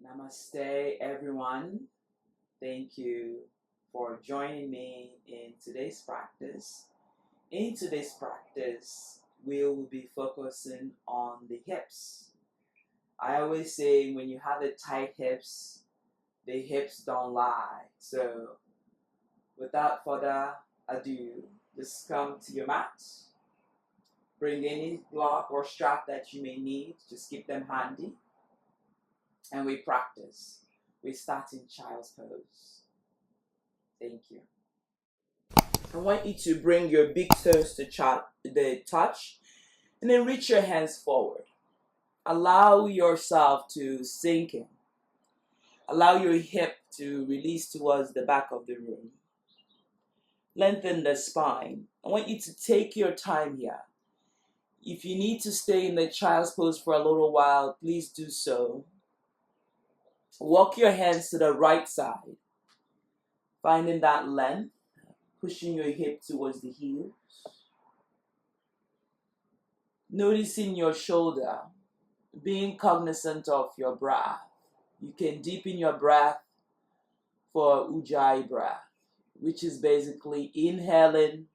Namaste, everyone. Thank you for joining me in today's practice. In today's practice, we will be focusing on the hips. I always say when you have the tight hips, the hips don't lie. So, without further ado, just come to your mat. Bring any block or strap that you may need, just keep them handy. And we practice. We start in child's pose. Thank you. I want you to bring your big toes to the touch and then reach your hands forward. Allow yourself to sink in. Allow your hip to release towards the back of the room. Lengthen the spine. I want you to take your time here. If you need to stay in the child's pose for a little while, please do so. Walk your hands to the right side, finding that length, pushing your hip towards the heels. Noticing your shoulder, being cognizant of your breath. You can deepen your breath for Ujjayi breath, which is basically inhaling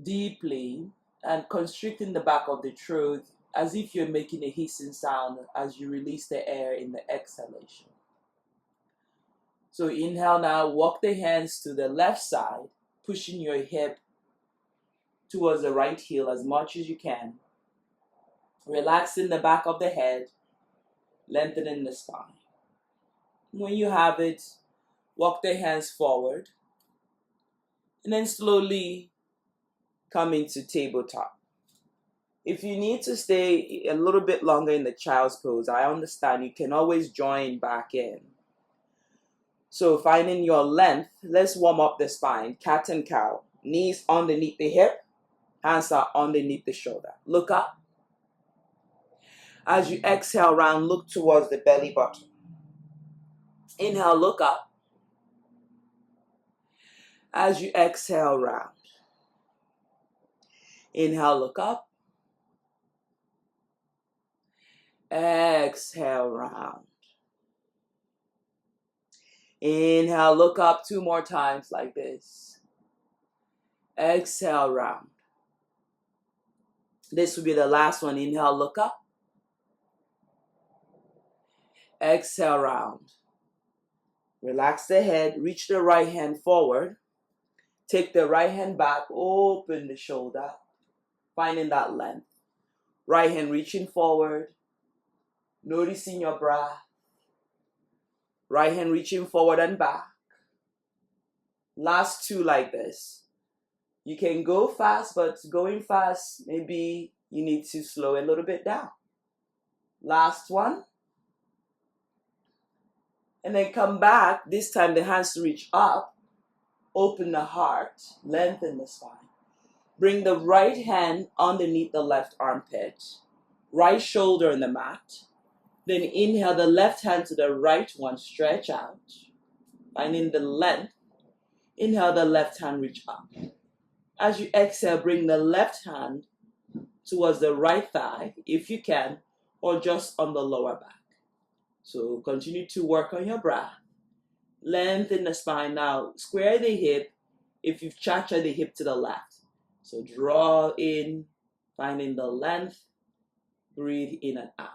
deeply and constricting the back of the throat as if you're making a hissing sound as you release the air in the exhalation. So inhale now, walk the hands to the left side, pushing your hip towards the right heel as much as you can. Relaxing the back of the head, lengthening the spine. When you have it, walk the hands forward, and then slowly come into tabletop. If you need to stay a little bit longer in the child's pose, I understand. You can always join back in. So finding your length, let's warm up the spine. Cat and cow. Knees underneath the hip, hands are underneath the shoulder. Look up. As you exhale round, look towards the belly button. Inhale, look up. As you exhale round. Inhale, look up. Exhale round. Inhale, look up 2 more times like this. Exhale round. This will be the last one. Inhale, look up. Exhale round. Relax the head. Reach the right hand forward. Take the right hand back. Open the shoulder. Finding that length. Right hand reaching forward. Noticing your breath. Right hand reaching forward and back. Last 2 like this. You can go fast, but going fast, maybe you need to slow a little bit down. Last one. And then come back. This time the hands reach up. Open the heart. Lengthen the spine. Bring the right hand underneath the left armpit. Right shoulder in the mat. Then inhale the left hand to the right one. Stretch out. Finding the length. Inhale the left hand, reach up. As you exhale, bring the left hand towards the right thigh, if you can, or just on the lower back. So continue to work on your breath. Lengthen the spine now. Square the hip if you've cha-cha the hip to the left. So draw in, finding the length. Breathe in and out.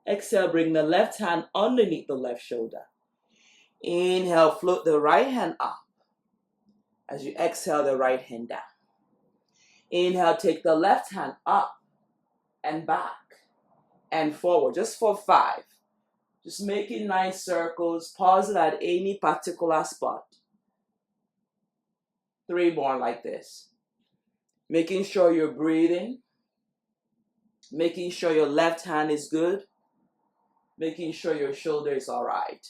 Exhale, bring the left hand underneath the left shoulder. Inhale, float the right hand up. As you exhale, the right hand down. Inhale, take the left hand up and back and forward, just for 5. Just making nice circles. Pause it at any particular spot. 3 more like this. Making sure you're breathing. Making sure your left hand is good. Making sure your shoulder is all right.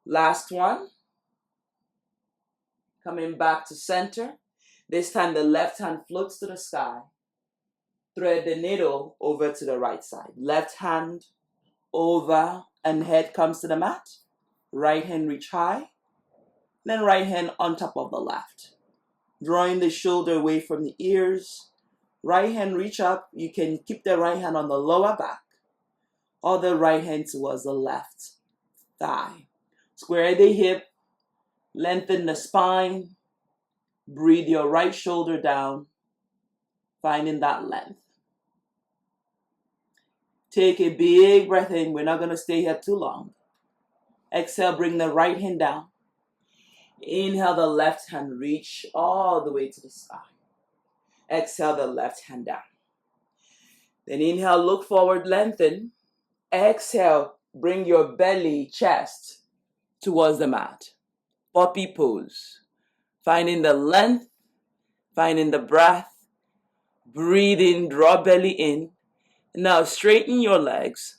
Last one. Coming back to center. This time the left hand floats to the sky. Thread the needle over to the right side. Left hand over and head comes to the mat. Right hand reach high. Then right hand on top of the left. Drawing the shoulder away from the ears. Right hand reach up. You can keep the right hand on the lower back. Other right hand towards the left thigh. Square the hip, lengthen the spine. Breathe your right shoulder down, finding that length. Take a big breath in. We're not going to stay here too long. Exhale, bring the right hand down. Inhale, the left hand reach all the way to the sky. Exhale, the left hand down. Then inhale, look forward, lengthen. Exhale, bring your belly, chest towards the mat. Puppy pose. Finding the length, finding the breath. Breathe in, draw belly in. Now straighten your legs.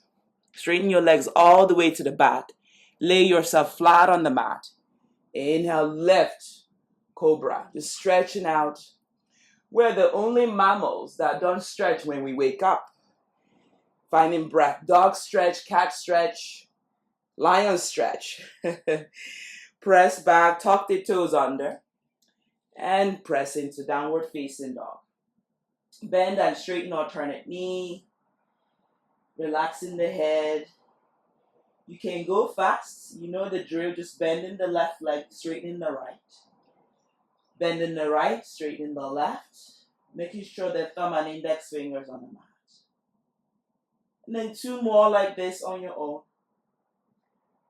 Straighten your legs all the way to the back. Lay yourself flat on the mat. Inhale, lift, cobra. Just stretching out. We're the only mammals that don't stretch when we wake up. Finding breath. Dog stretch, cat stretch, lion stretch. Press back, tuck the toes under, and press into downward facing dog. Bend and straighten alternate knee. Relaxing the head. You can go fast. You know the drill. Just bending the left leg, straightening the right. Bending the right, straightening the left. Making sure the thumb and index fingers on the mat. And then 2 more like this on your own.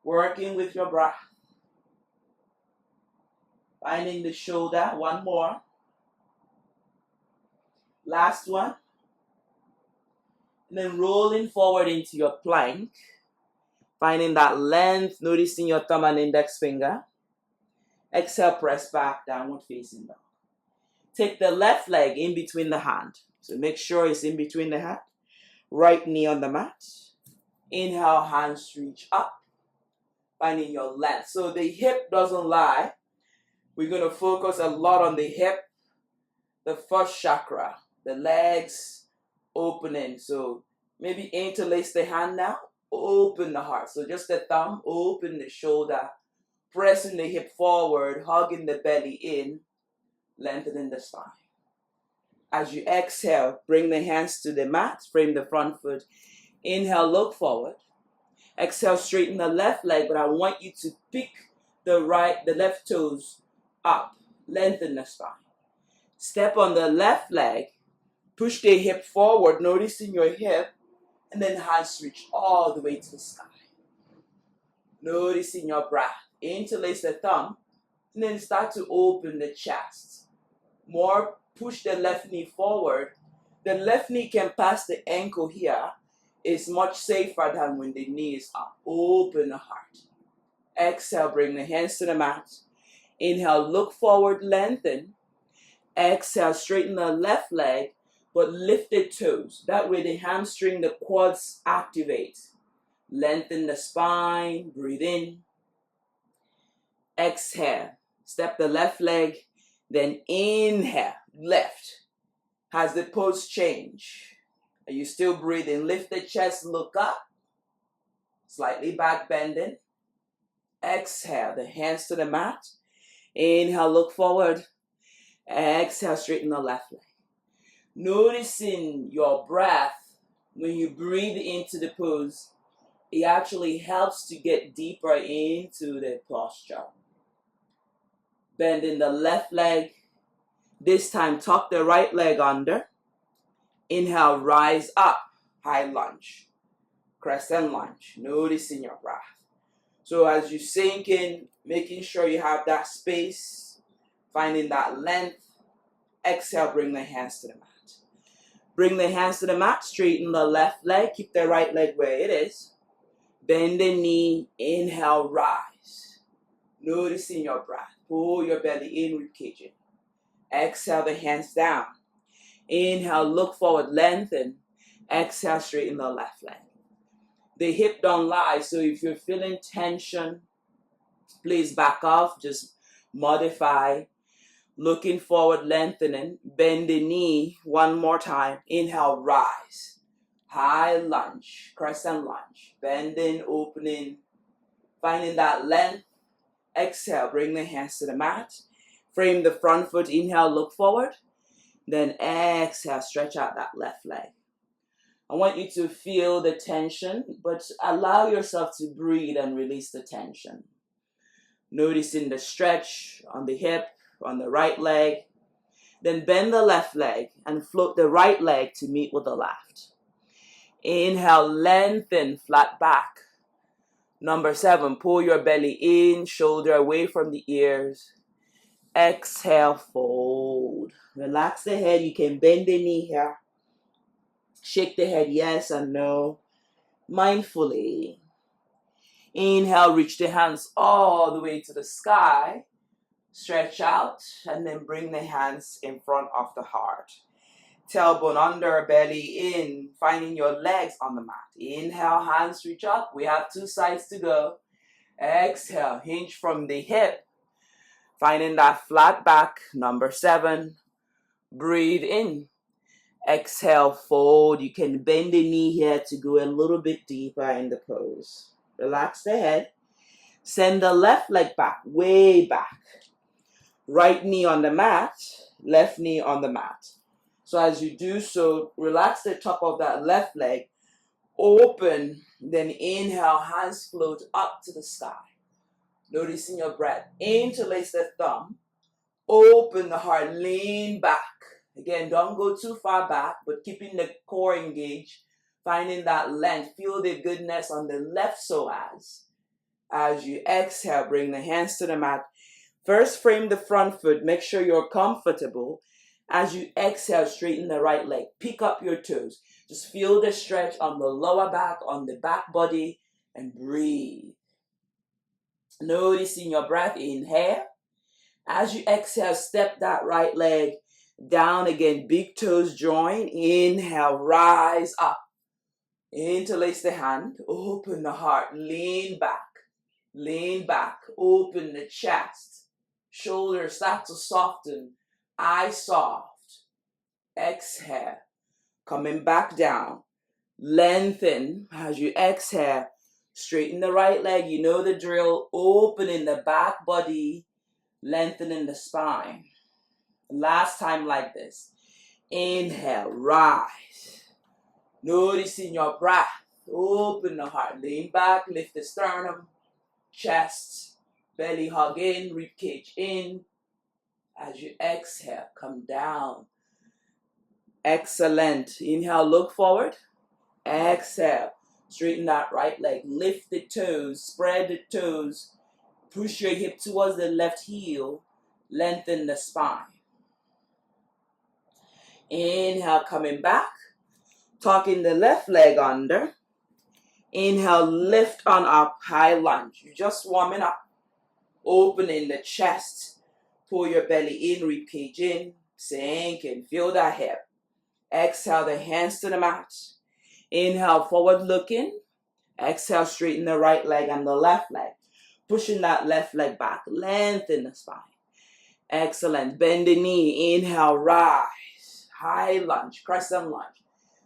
Working with your breath. Finding the shoulder. 1 more. Last one. And then rolling forward into your plank. Finding that length, noticing your thumb and index finger. Exhale, press back, downward facing dog. Take the left leg in between the hand. So make sure it's in between the hand. Right knee on the mat. Inhale, hands reach up. Finding your length. So the hip doesn't lie. We're going to focus a lot on the hip. The first chakra. The legs opening. So maybe interlace the hand now. Open the heart. So just the thumb, open the shoulder. Pressing the hip forward. Hugging the belly in. Lengthening the spine. As you exhale, bring the hands to the mat. Frame the front foot. Inhale, look forward. Exhale, straighten the left leg, but I want you to pick the left toes up. Lengthen the spine. Step on the left leg. Push the hip forward, noticing your hip, and then hands reach all the way to the sky. Noticing your breath. Interlace the thumb, and then start to open the chest. More, push the left knee forward. The left knee can pass the ankle here. It's much safer than when the knee is up. Open the heart. Exhale, bring the hands to the mat. Inhale, look forward, lengthen. Exhale, straighten the left leg, but lift the toes. That way the hamstring, the quads activate. Lengthen the spine, breathe in. Exhale, step the left leg, then inhale, left. Has the pose change? Are you still breathing? Lift the chest, look up. Slightly back bending. Exhale, the hands to the mat. Inhale, look forward. Exhale, straighten the left leg. Noticing your breath when you breathe into the pose, it actually helps to get deeper into the posture. Bending the left leg. This time, tuck the right leg under. Inhale, rise up. High lunge. Crescent lunge. Noticing your breath. So as you sink in, making sure you have that space, finding that length. Exhale, bring the hands to the mat. Bring the hands to the mat, straighten the left leg, keep the right leg where it is. Bend the knee, inhale, rise. Noticing your breath. Pull your belly in, ribcage in. Exhale, the hands down. Inhale, look forward, lengthen. Exhale, straighten the left leg. The hip don't lie, so if you're feeling tension, please back off, just modify. Looking forward, lengthening. Bend the knee 1 more time. Inhale, rise. High lunge, crescent lunge. Bending, opening, finding that length. Exhale, bring the hands to the mat. Frame the front foot. Inhale, look forward. Then exhale, stretch out that left leg. I want you to feel the tension, but allow yourself to breathe and release the tension. Noticing the stretch on the hip, on the right leg. Then bend the left leg and float the right leg to meet with the left. Inhale, lengthen, flat back. Number 7, pull your belly in, shoulder away from the ears. Exhale, fold. Relax the head. You can bend the knee here. Shake the head yes and no. Mindfully. Inhale, reach the hands all the way to the sky. Stretch out and then bring the hands in front of the heart. Tailbone under, belly in, finding your legs on the mat. Inhale, hands reach up. We have 2 sides to go. Exhale, hinge from the hip. Finding that flat back. Number 7. Breathe in. Exhale, fold. You can bend the knee here to go a little bit deeper in the pose. Relax the head. Send the left leg back, way back. Right knee on the mat, left knee on the mat. So as you do so, relax the top of that left leg, open, then inhale, hands float up to the sky. Noticing your breath. Interlace the thumb, open the heart, lean back. Again, don't go too far back, but keeping the core engaged, finding that length. Feel the goodness on the left psoas. As you exhale, bring the hands to the mat. First, frame the front foot. Make sure you're comfortable. As you exhale, straighten the right leg. Pick up your toes. Just feel the stretch on the lower back, on the back body, and breathe. Noticing your breath. Inhale. As you exhale, step that right leg down again. Big toes join. Inhale, rise up. Interlace the hand. Open the heart. Lean back. Lean back. Open the chest. Shoulders start to soften. Eyes soft. Exhale. Coming back down. Lengthen as you exhale. Straighten the right leg. You know the drill. Opening the back body. Lengthening the spine. Last time like this. Inhale. Rise. Noticing your breath. Open the heart. Lean back. Lift the sternum. Chest. Belly hug in, rib cage in. As you exhale, come down. Excellent. Inhale, look forward. Exhale. Straighten that right leg. Lift the toes. Spread the toes. Push your hip towards the left heel. Lengthen the spine. Inhale, coming back. Tucking the left leg under. Inhale, lift on up. High lunge. You're just warming up. Opening the chest, pull your belly in, rib cage in, sink and feel that hip. Exhale, the hands to the mat. Inhale, forward looking. Exhale, straighten the right leg and the left leg. Pushing that left leg back, lengthen the spine. Excellent, bend the knee. Inhale, rise. High lunge, crescent lunge.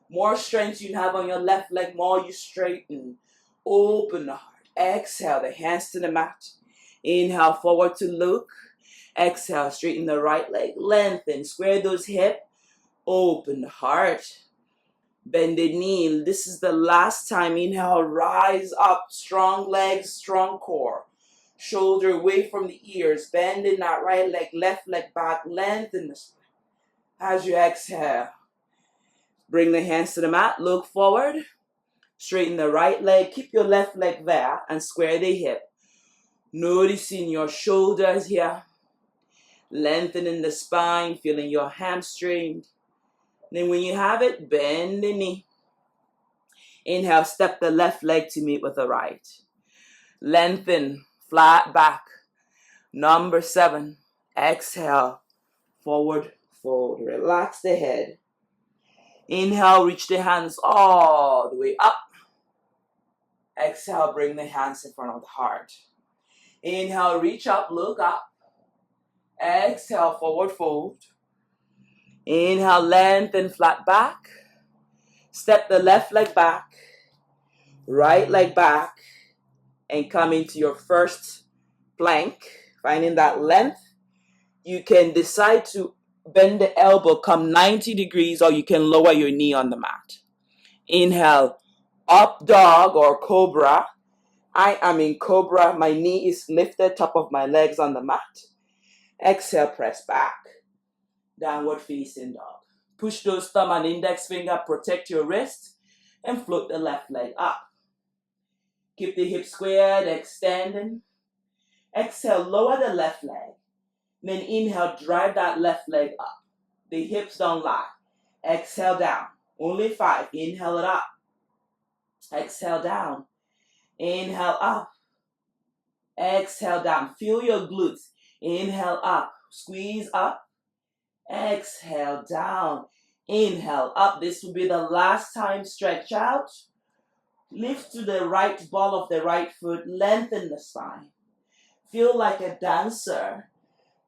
More strength you have on your left leg, more you straighten. Open the heart. Exhale, the hands to the mat. Inhale, forward to look. Exhale, straighten the right leg. Lengthen, square those hips. Open the heart. Bend the knee. This is the last time. Inhale, rise up. Strong legs, strong core. Shoulder away from the ears. Bending that right leg, left leg back. Lengthen the spine. As you exhale, bring the hands to the mat. Look forward. Straighten the right leg. Keep your left leg there and square the hip. Noticing your shoulders here. Lengthening the spine, feeling your hamstring. Then when you have it, bend the knee. Inhale, step the left leg to meet with the right. Lengthen, flat back. Number 7. Exhale, forward fold. Relax the head. Inhale, reach the hands all the way up. Exhale, bring the hands in front of the heart. Inhale, reach up, look up. Exhale, forward fold. Inhale, lengthen, flat back. Step the left leg back. Right leg back. And come into your first plank. Finding that length. You can decide to bend the elbow, come 90 degrees, or you can lower your knee on the mat. Inhale, up dog or cobra. I am in cobra. My knee is lifted, top of my legs on the mat. Exhale, press back. Downward facing dog. Push those thumb and index finger, protect your wrist, and float the left leg up. Keep the hips squared, extending. Exhale, lower the left leg. Then inhale, drive that left leg up. The hips don't lie. Exhale down. Only 5. Inhale it up. Exhale down. Inhale up. Exhale down. Feel your glutes. Inhale up. Squeeze up. Exhale down. Inhale up. This will be the last time. Stretch out. Lift to the right ball of the right foot. Lengthen the spine. Feel like a dancer.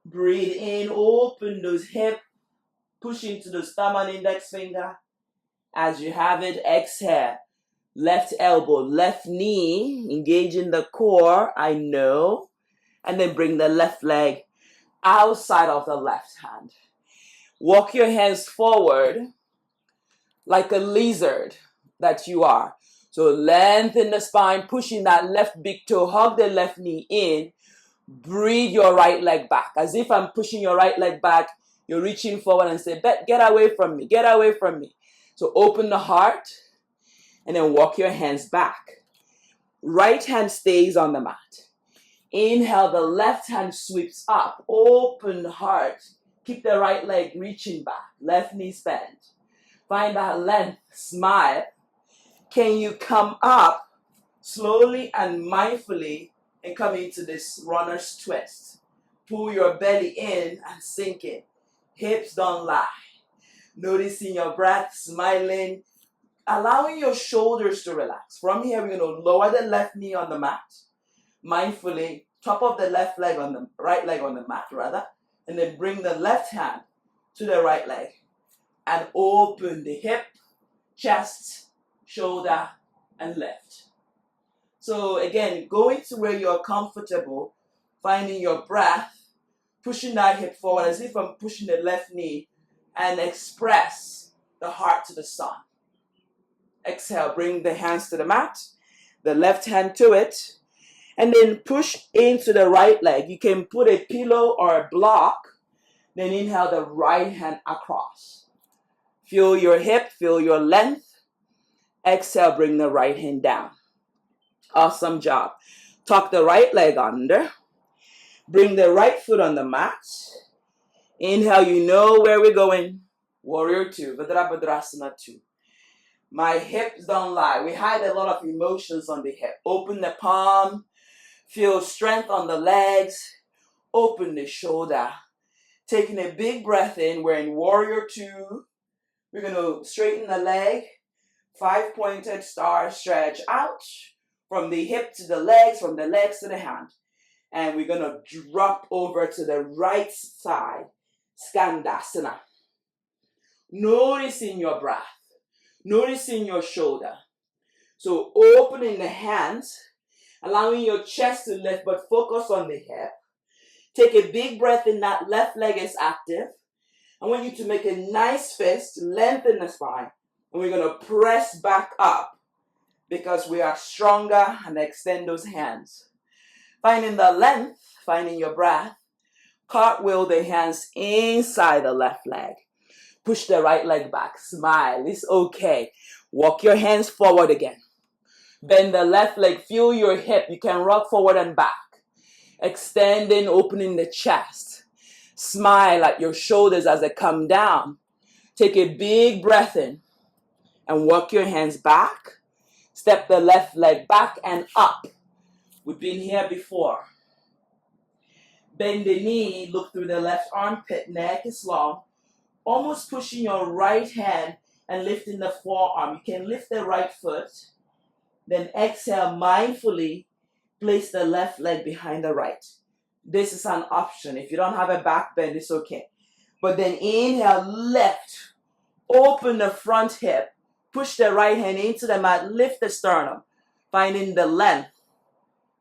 Breathe in. Open those hips. Push into the thumb and index finger. As you have it, exhale. Left elbow, left knee, engaging the core, I know. And then bring the left leg outside of the left hand. Walk your hands forward like a lizard that you are. So lengthen the spine, pushing that left big toe, hug the left knee in. Breathe your right leg back. As if I'm pushing your right leg back, you're reaching forward and say, get away from me, get away from me. So open the heart and then walk your hands back. Right hand stays on the mat. Inhale, the left hand sweeps up. Open the heart. Keep the right leg reaching back. Left knee bent. Find that length. Smile. Can you come up slowly and mindfully and come into this runner's twist? Pull your belly in and sink in. Hips don't lie. Noticing your breath, smiling, allowing your shoulders to relax. From here, we're going to lower the left knee on the mat. Mindfully, top of the left leg on the right leg on the mat, rather. And then bring the left hand to the right leg. And open the hip, chest, shoulder, and lift. So again, going to where you're comfortable, finding your breath, pushing that hip forward as if I'm pushing the left knee, and express the heart to the sun. Exhale, bring the hands to the mat, the left hand to it, and then push into the right leg. You can put a pillow or a block, then inhale the right hand across. Feel your hip, feel your length. Exhale, bring the right hand down. Awesome job. Tuck the right leg under. Bring the right foot on the mat. Inhale, you know where we're going. Warrior 2, Virabhadrasana 2. My hips don't lie. We hide a lot of emotions on the hip. Open the palm. Feel strength on the legs. Open the shoulder. Taking a big breath in. We're in Warrior 2. We're going to straighten the leg. 5-pointed star stretch out. From the hip to the legs, from the legs to the hand. And we're going to drop over to the right side. Skadasana. Noticing your breath. Noticing your shoulder. So opening the hands. Allowing your chest to lift, but focus on the hip. Take a big breath in. That left leg is active. I want you to make a nice fist. Lengthen the spine. And we're going to press back up. Because we are stronger, and extend those hands. Finding the length. Finding your breath. Cartwheel the hands inside the left leg. Push the right leg back. Smile. It's okay. Walk your hands forward again. Bend the left leg. Feel your hip. You can rock forward and back. Extending, opening the chest. Smile at your shoulders as they come down. Take a big breath in. And walk your hands back. Step the left leg back and up. We've been here before. Bend the knee, look through the left armpit, neck is long. Almost pushing your right hand and lifting the forearm. You can lift the right foot. Then exhale mindfully. Place the left leg behind the right. This is an option. If you don't have a back bend, it's okay. But then inhale, lift. Open the front hip. Push the right hand into the mat. Lift the sternum. Finding the length.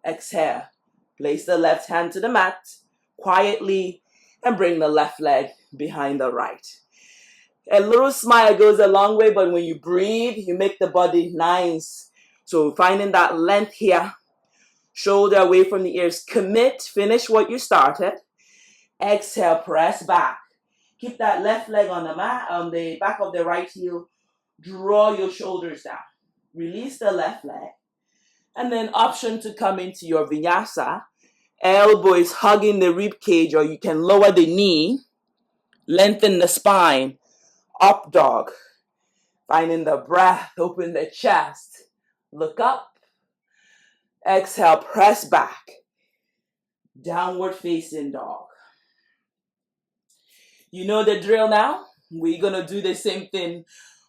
Exhale. Place the left hand to the mat. Quietly. And bring the left leg behind the right. A little smile goes a long way, but when you breathe, you make the body nice. So finding that length here, shoulder away from the ears. Commit, finish what you started. Exhale, press back. Keep that left leg on the mat, on the back of the right heel. Draw your shoulders down. Release the left leg. And then option to come into your vinyasa. Elbow is hugging the rib cage, or you can lower the knee. Lengthen the spine. Up dog. Finding the breath. Open the chest. Look up. Exhale, press back. Downward facing dog. You know the drill now? We're going to do the same thing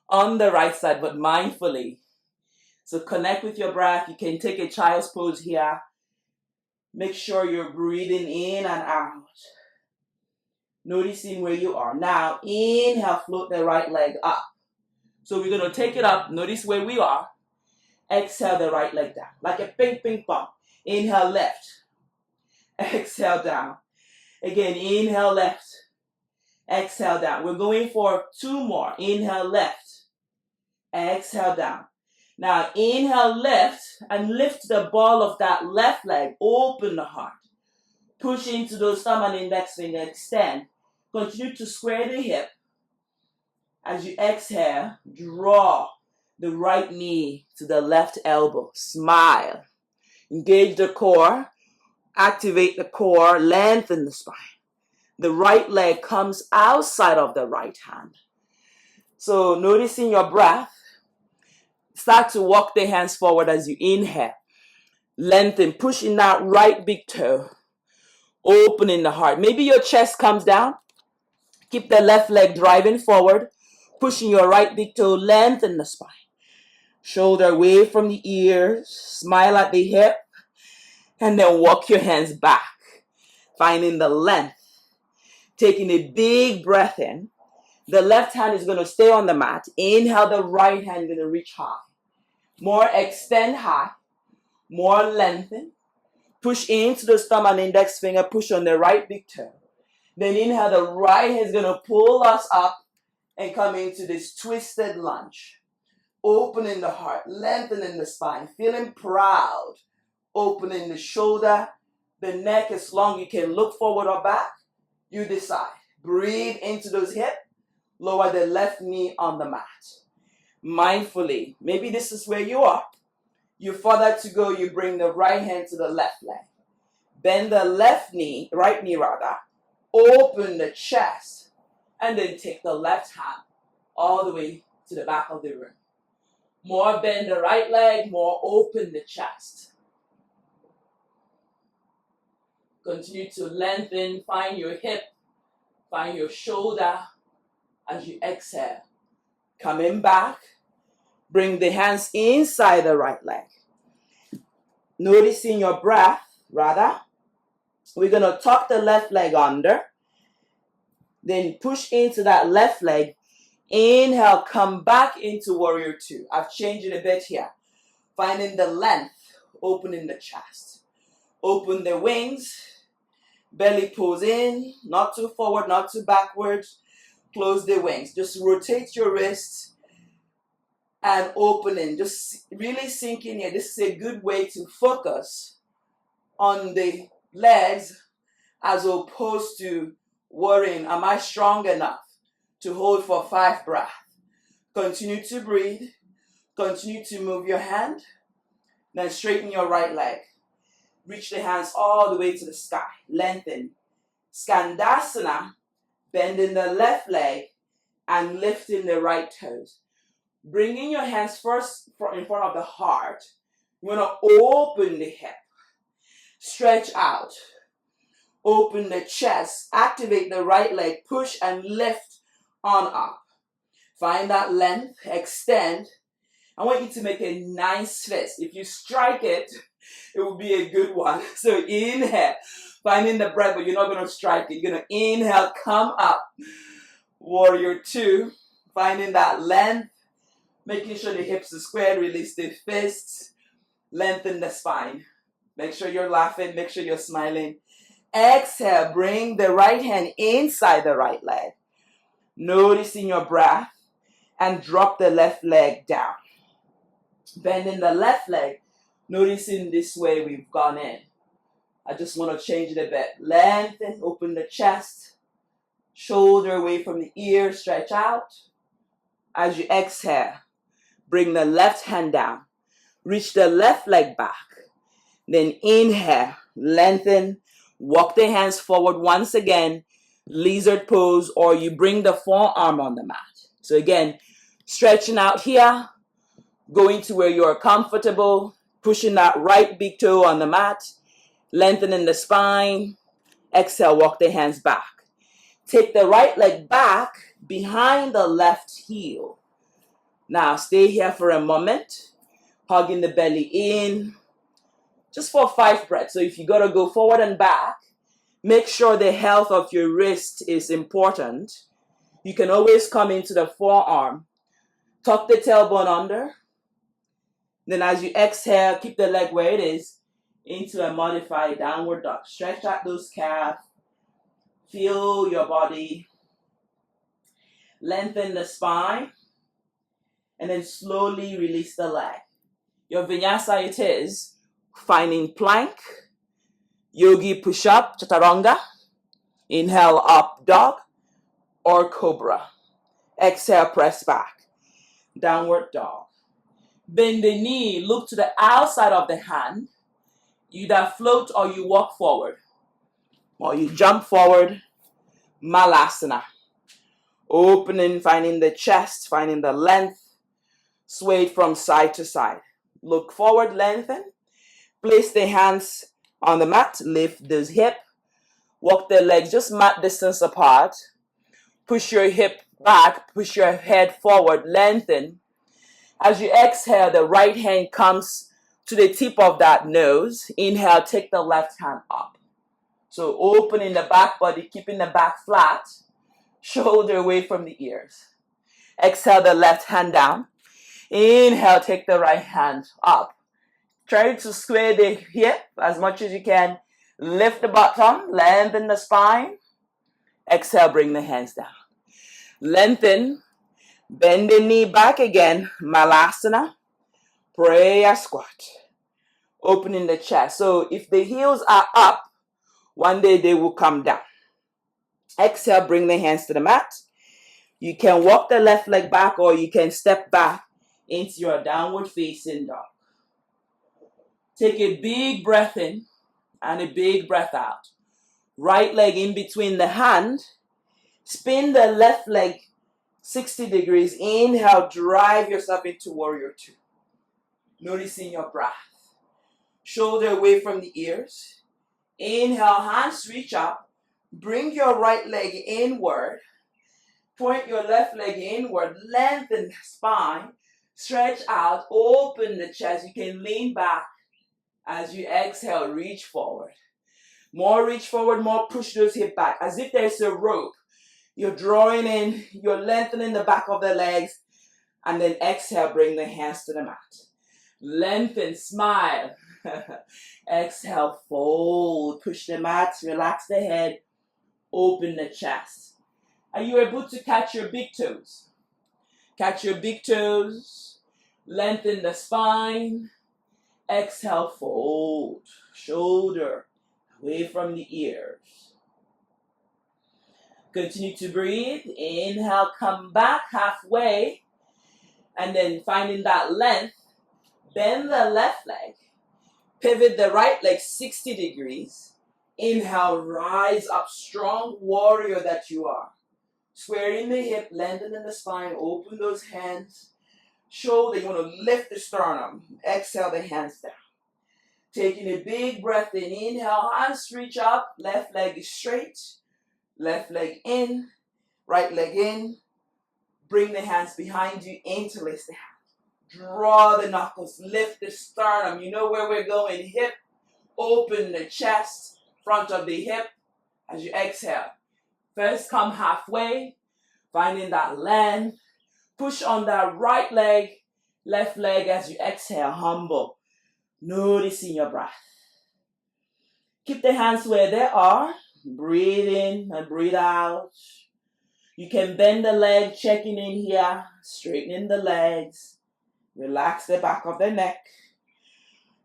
on the right side, but mindfully. So connect with your breath. You can take a child's pose here. Make sure you're breathing in and out. Noticing where you are. Now, inhale, float the right leg up. So we're going to take it up. Notice where we are. Exhale the right leg down. Like a ping pong. Inhale, left. Exhale, down. Again, inhale, left. Exhale, down. We're going for 2 more. Inhale, left. Exhale, down. Now, inhale, left, and lift the ball of that left leg. Open the heart. Push into those thumb and index finger. Extend. Continue to square the hip. As you exhale, draw the right knee to the left elbow. Smile. Engage the core. Activate the core. Lengthen the spine. The right leg comes outside of the right hand. So noticing your breath. Start to walk the hands forward as you inhale. Lengthen, pushing that right big toe. Opening the heart. Maybe your chest comes down. Keep the left leg driving forward. Pushing your right big toe. Lengthen the spine. Shoulder away from the ears. Smile at the hip. And then walk your hands back. Finding the length. Taking a big breath in. The left hand is going to stay on the mat. Inhale, the right hand is going to reach high. More extend high. More lengthen. Push into the thumb and index finger. Push on the right big toe. Then inhale, the right hand is going to pull us up and come into this twisted lunge. Opening the heart. Lengthening the spine. Feeling proud. Opening the shoulder. The neck is long. You can look forward or back. You decide. Breathe into those hips. Lower the left knee on the mat. Mindfully. Maybe this is where you are. You further to go. You bring the right hand to the left leg. Bend the right knee rather. Open the chest. And then take the left hand all the way to the back of the room. More bend the right leg. More open the chest. Continue to lengthen, find your hip, find your shoulder as you exhale. Coming back, bring the hands inside the right leg. Noticing your breath, rather. We're going to tuck the left leg under. Then push into that left leg. Inhale, come back into warrior 2. I've changed it a bit here. Finding the length, opening the chest. Open the wings. Belly pulls in, not too forward, not too backwards. Close the wings. Just rotate your wrists and opening. Just really sink in here. This is a good way to focus on the legs as opposed to worrying, am I strong enough to hold for 5 breaths? Continue to breathe. Continue to move your hand. Then straighten your right leg. Reach the hands all the way to the sky. Lengthen. Skadasana. Bending the left leg and lifting the right toes. Bringing your hands first in front of the heart. You're going to open the hip. Stretch out. Open the chest. Activate the right leg. Push and lift on up. Find that length. Extend. I want you to make a nice fist. If you strike it, it will be a good one. So inhale, finding the breath, but you're not going to strike it. You're going to inhale, come up. Warrior 2, finding that length, making sure the hips are squared, release the fists, lengthen the spine. Make sure you're laughing, make sure you're smiling. Exhale, bring the right hand inside the right leg. Noticing your breath, and drop the left leg down. Bending the left leg, noticing this way we've gone in. I just want to change it a bit. Lengthen, open the chest, shoulder away from the ear, stretch out. As you exhale, bring the left hand down. Reach the left leg back. Then inhale, lengthen, walk the hands forward once again, lizard pose, or you bring the forearm on the mat. So again, stretching out here, going to where you're comfortable, pushing that right big toe on the mat, lengthening the spine. Exhale, walk the hands back. Take the right leg back behind the left heel. Now stay here for a moment, hugging the belly in, just for 5 breaths. So if you gotta go forward and back, make sure the health of your wrist is important. You can always come into the forearm, tuck the tailbone under. Then as you exhale, keep the leg where it is, into a modified downward dog. Stretch out those calves, feel your body, lengthen the spine, and then slowly release the leg. Your vinyasa it is, finding plank, yogi push-up, chaturanga, inhale up dog, or cobra. Exhale, press back, downward dog. Bend the knee, look to the outside of the hand. You either float or you walk forward, or you jump forward, malasana. Opening, finding the chest, finding the length, sway from side to side. Look forward, lengthen. Place the hands on the mat, lift the hip, walk the legs just mat distance apart. Push your hip back, push your head forward, lengthen. As you exhale, the right hand comes to the tip of that nose. Inhale, take the left hand up. So opening the back body, keeping the back flat, shoulder away from the ears. Exhale, the left hand down. Inhale, take the right hand up. Try to square the hip as much as you can. Lift the bottom, lengthen the spine. Exhale, bring the hands down. Lengthen, bend the knee back again, malasana, prayer squat. Opening the chest. So if the heels are up, one day they will come down. Exhale, bring the hands to the mat. You can walk the left leg back or you can step back into your downward facing dog. Take a big breath in and a big breath out. Right leg in between the hand. Spin the left leg 60 degrees. Inhale, drive yourself into warrior 2. Noticing your breath. Shoulder away from the ears. Inhale, hands reach up. Bring your right leg inward. Point your left leg inward. Lengthen the spine. Stretch out. Open the chest. You can lean back. As you exhale, reach forward. More reach forward, more push those hips back. As if there's a rope. You're drawing in, you're lengthening the back of the legs. And then exhale, bring the hands to the mat. Lengthen, smile. Exhale, fold. Push the mat, relax the head. Open the chest. Are you able to catch your big toes? Catch your big toes. Lengthen the spine. Exhale, fold. Shoulder away from the ears. Continue to breathe. Inhale, come back halfway. And then finding that length, bend the left leg. Pivot the right leg 60 degrees. Inhale, rise up, strong warrior that you are. Squaring the hip, lengthening the spine, open those hands. Shoulder, you want to lift the sternum. Exhale the hands down. Taking a big breath in. Inhale, hands reach up. Left leg is straight. Left leg in. Right leg in. Bring the hands behind you. Interlace the hands. Draw the knuckles. Lift the sternum. You know where we're going. Hip. Open the chest. Front of the hip. As you exhale. First come halfway. Finding that length. Push on that right leg, left leg as you exhale, humble. Noticing your breath. Keep the hands where they are. Breathe in and breathe out. You can bend the leg, checking in here, straightening the legs, relax the back of the neck.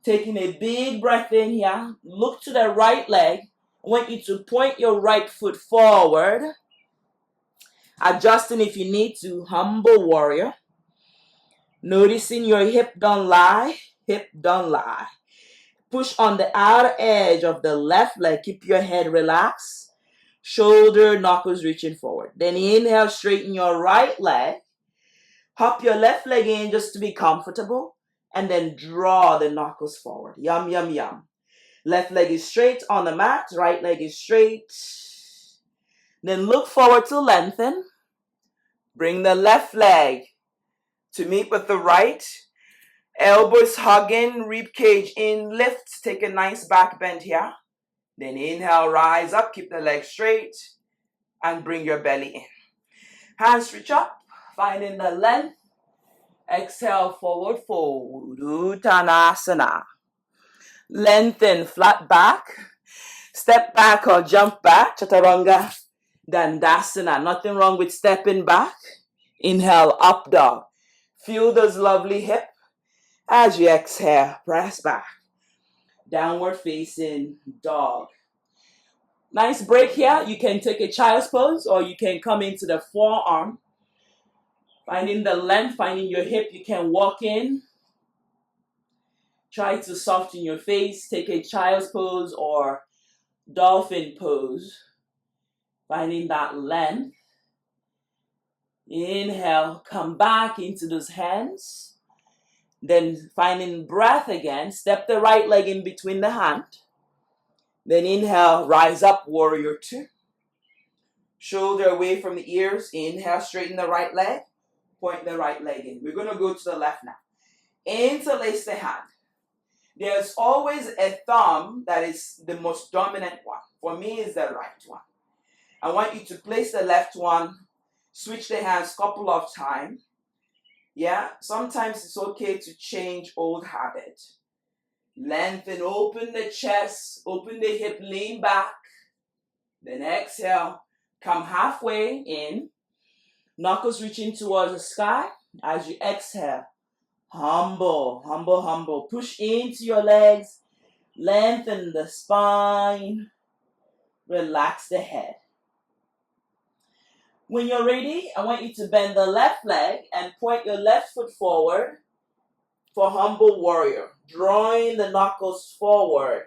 Taking a big breath in here, look to the right leg. I want you to point your right foot forward, adjusting if you need to, humble warrior. Noticing your hip don't lie, hip don't lie. Push on the outer edge of the left leg, keep your head relaxed. Shoulder, knuckles reaching forward. Then inhale, straighten your right leg. Hop your left leg in just to be comfortable. And then draw the knuckles forward. Yum, yum, yum. Left leg is straight on the mat. Right leg is straight. Then look forward to lengthen. Bring the left leg to meet with the right. Elbows hugging, rib cage in, lift. Take a nice back bend here. Then inhale, rise up, keep the leg straight, and bring your belly in. Hands reach up, finding the length. Exhale, forward fold, Uttanasana. Lengthen, flat back. Step back or jump back, Chaturanga Dandasana. Nothing wrong with stepping back. Inhale, up dog. Feel those lovely hips. As you exhale, press back. Downward facing dog. Nice break here. You can take a child's pose or you can come into the forearm. Finding the length, finding your hip. You can walk in. Try to soften your face. Take a child's pose or dolphin pose. Finding that length. Inhale, come back into those hands. Then finding breath again, step the right leg in between the hand. Then inhale, rise up, warrior two. Shoulder away from the ears. Inhale, straighten the right leg. Point the right leg in. We're going to go to the left now. Interlace the hand. There's always a thumb that is the most dominant one. For me, it's the right one. I want you to place the left one. Switch the hands a couple of times. Yeah, sometimes it's okay to change old habit. Lengthen, open the chest, open the hip, lean back. Then exhale, come halfway in. Knuckles reaching towards the sky. As you exhale, humble, humble, humble. Push into your legs. Lengthen the spine. Relax the head. When you're ready, I want you to bend the left leg and point your left foot forward for humble warrior. Drawing the knuckles forward.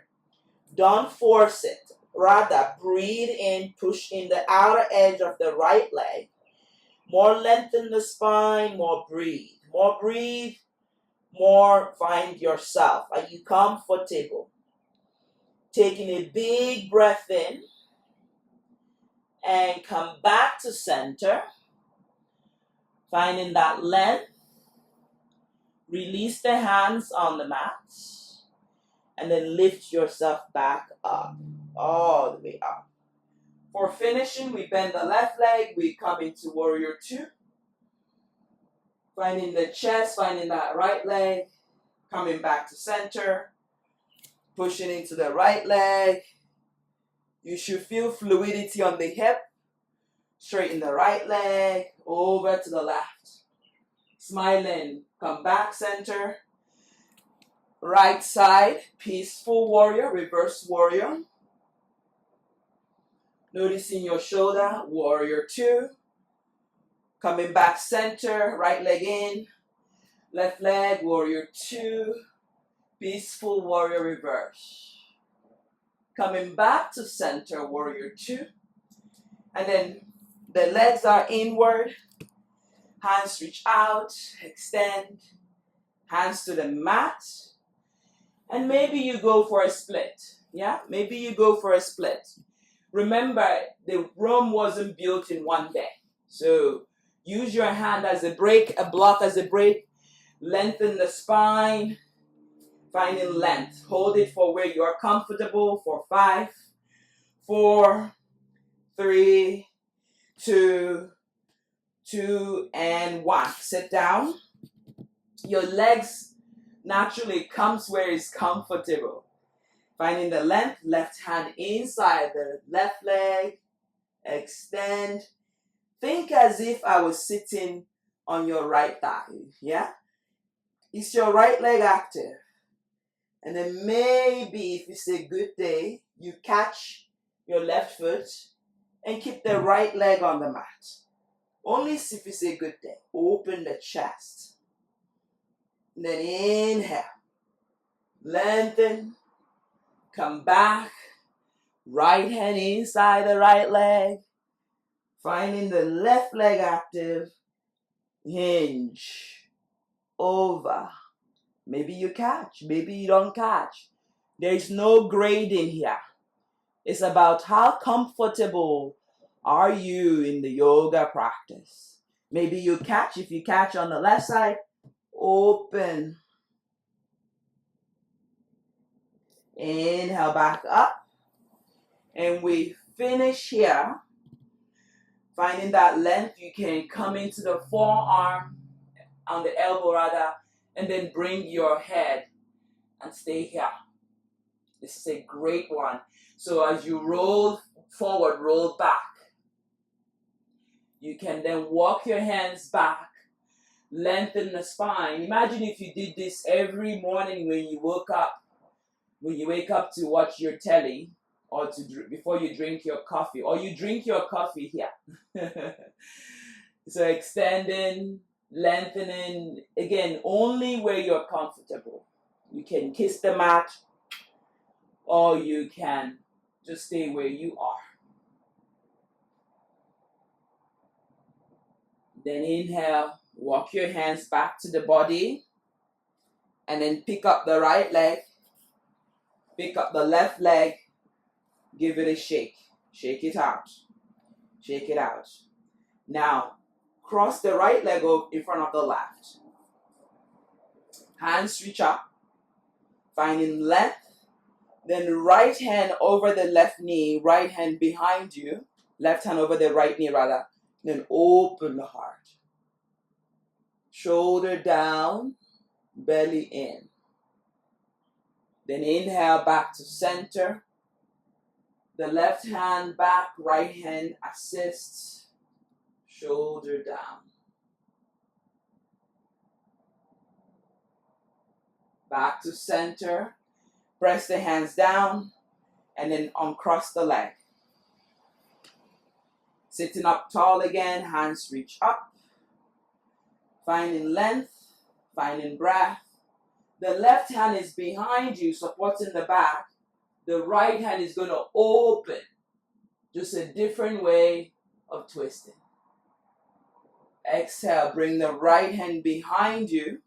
Don't force it. Rather, breathe in, push in the outer edge of the right leg. More lengthen the spine, more breathe. More breathe, more find yourself. Are you comfortable? Taking a big breath in. And come back to center. Finding that length. Release the hands on the mat. And then lift yourself back up. All the way up. For finishing, we bend the left leg. We come into warrior two. Finding the chest, finding that right leg. Coming back to center. Pushing into the right leg. You should feel fluidity on the hip. Straighten the right leg. Over to the left. Smiling. Come back center. Right side. Peaceful warrior. Reverse warrior. Noticing your shoulder. Warrior two. Coming back center. Right leg in. Left leg. Warrior two. Peaceful warrior reverse. Coming back to center, warrior two. And then the legs are inward. Hands reach out, extend. Hands to the mat. And maybe you go for a split. Yeah, maybe you go for a split. Remember, the Rome wasn't built in one day. So use your hand as a break, a block as a break. Lengthen the spine. Finding length. Hold it for where you are comfortable for 5, 4, 3, 2, and 1. Sit down. Your legs naturally comes where it's comfortable. Finding the length. Left hand inside the left leg. Extend. Think as if I was sitting on your right thigh. Yeah? Is your right leg active? And then maybe if it's a good day, you catch your left foot and keep the right leg on the mat. Only if it's a good day. Open the chest. And then inhale. Lengthen. Come back. Right hand inside the right leg. Finding the left leg active. Hinge. Over. Maybe you catch. Maybe you don't catch. There's no grading here. It's about how comfortable are you in the yoga practice. Maybe you catch. If you catch on the left side, open. Inhale back up. And we finish here. Finding that length, you can come into the forearm, on the elbow rather, and then bring your head and stay here. This is a great one. So as you roll forward, roll back. You can then walk your hands back, lengthen the spine. Imagine if you did this every morning when you woke up, when you wake up to watch your telly, or before you drink your coffee, or you drink your coffee here. So extending, lengthening, again, only where you're comfortable. You can kiss the mat, or you can just stay where you are. Then inhale, walk your hands back to the body, and then pick up the right leg, pick up the left leg, give it a shake. Shake it out. Shake it out. Now, cross the right leg in front of the left. Hands reach up, finding length. Then right hand over the left knee, right hand behind you, left hand over the right knee rather. Then open the heart. Shoulder down, belly in. Then inhale back to center. The left hand back, right hand assist. Shoulder down. Back to center. Press the hands down and then uncross the leg. Sitting up tall again, hands reach up. Finding length, finding breath. The left hand is behind you, supporting the back. The right hand is going to open. Just a different way of twisting. Exhale, bring the right hand behind you.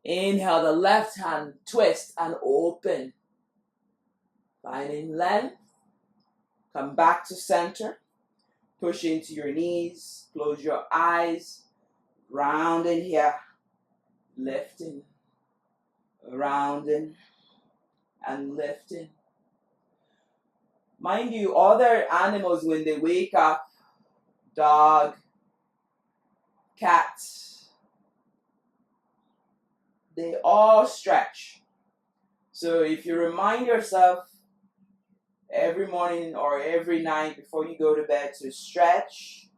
Inhale, the left hand, twist and open. Finding length. Come back to center. Push into your knees. Close your eyes. Rounding here. Lifting. Rounding. And lifting. Mind you, other animals when they wake up, dog, cat, they all stretch. So if you remind yourself every morning or every night before you go to bed to stretch,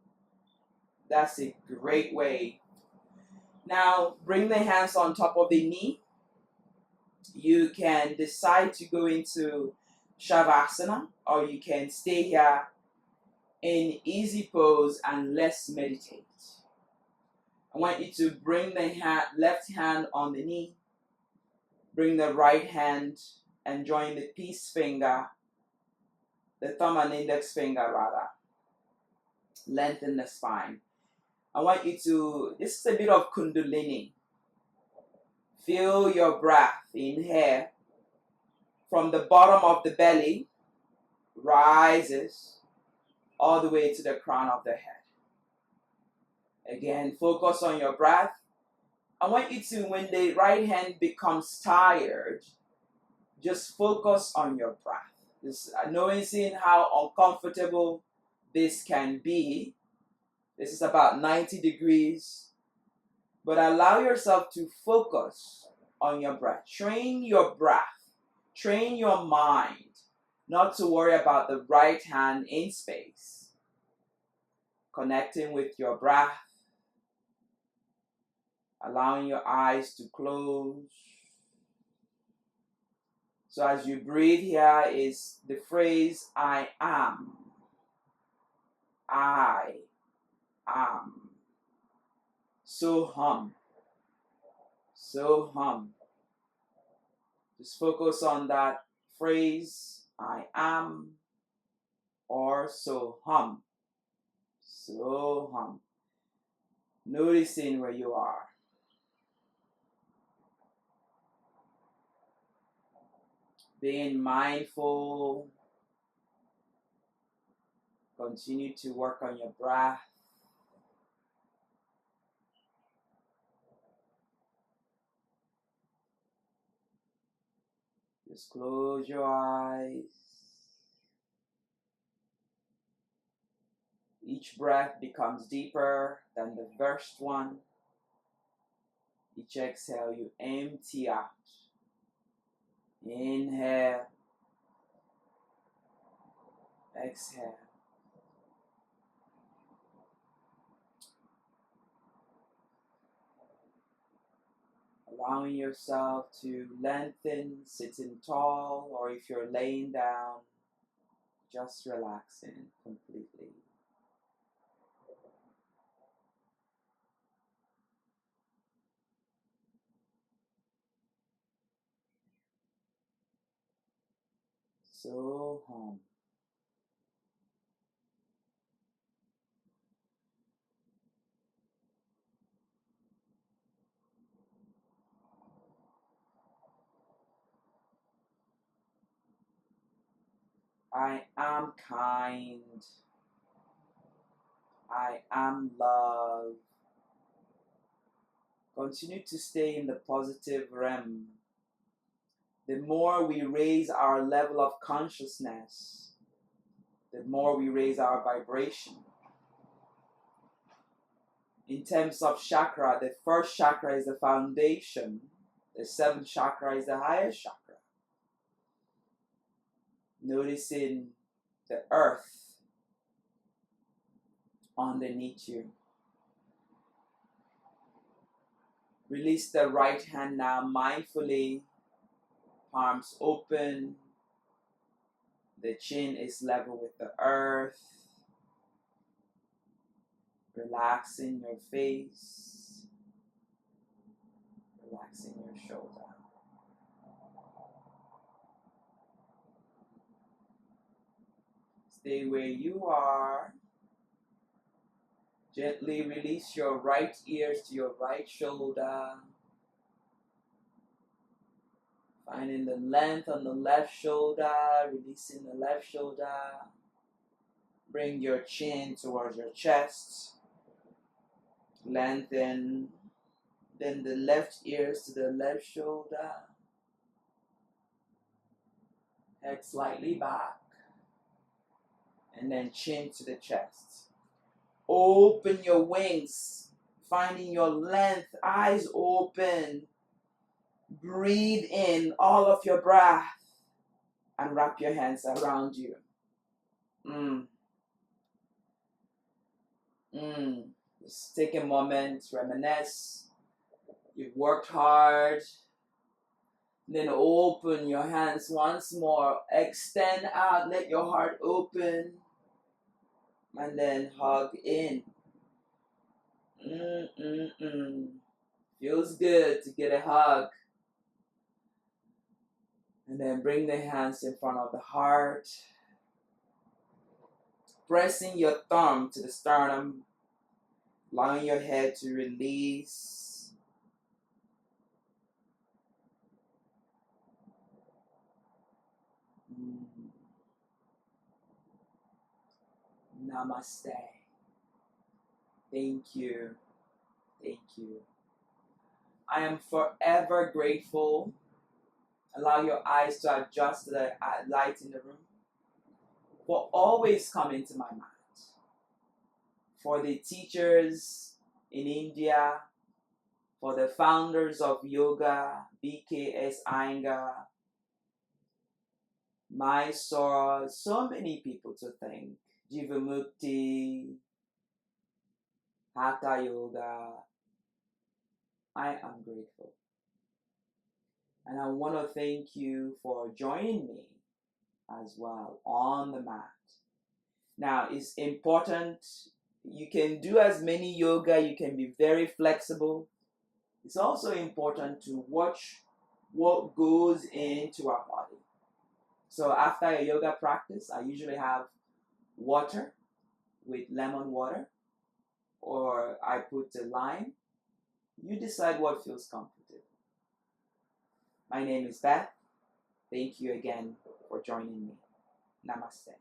that's a great way. Now bring the hands on top of the knee. You can decide to go into Shavasana, or you can stay here in easy pose and let's meditate. I want you to bring the left hand on the knee. Bring the right hand and join the peace finger, the thumb and index finger rather. Lengthen the spine. I want you to, this is a bit of Kundalini. Feel your breath. Inhale. From the bottom of the belly, rises all the way to the crown of the head. Again, focus on your breath. I want you to, when the right hand becomes tired, just focus on your breath. Just noticing how uncomfortable this can be. This is about 90 degrees. But allow yourself to focus on your breath. Train your breath. Train your mind not to worry about the right hand in space. connecting with your breath, allowing your eyes to close. So as you breathe, here is the phrase, I am. I am. So hum. So hum. Just focus on that phrase, I am, or so hum. So hum. Noticing where you are. Being mindful. Continue to work on your breath. Just close your eyes. Each breath becomes deeper than the first one. Each exhale, you empty out. Inhale. Exhale. Allowing yourself to lengthen, sitting tall, or if you're laying down, just relaxing completely. So hum. I am kind. I am love. Continue to stay in the positive realm. The more we raise our level of consciousness, the more we raise our vibration. In terms of chakra, the first chakra is the foundation. The seventh chakra is the highest chakra. Noticing the earth underneath you. Release the right hand now mindfully. Palms open. The chin is level with the earth. Relaxing your face. Relaxing your shoulder. Stay where you are. Gently release your right ears to your right shoulder. Finding the length on the left shoulder, releasing the left shoulder. Bring your chin towards your chest. Lengthen. Then the left ears to the left shoulder. Head slightly back. And then chin to the chest. Open your wings. Finding your length. Eyes open. Breathe in all of your breath. And wrap your hands around you. Just take a moment, reminisce. You've worked hard. Then open your hands once more. Extend out, let your heart open. And then hug in. Feels good to get a hug. And then bring the hands in front of the heart. Pressing your thumb to the sternum. Allowing your head to release. Namaste. Thank you. Thank you. I am forever grateful. Allow your eyes to adjust to the light in the room. For always coming to my mind. For the teachers in India, for the founders of yoga, BKS Iyengar, Mysore, so many people to thank. Jivamukti, Hatha Yoga. I am grateful. And I want to thank you for joining me as well on the mat. Now, it's important. You can do as many yoga, you can be very flexible. It's also important to watch what goes into our body. So after a yoga practice, I usually have water with lemon water, or I put a lime. You decide what feels comfortable. My name is Beth. Thank you again for joining me. Namaste.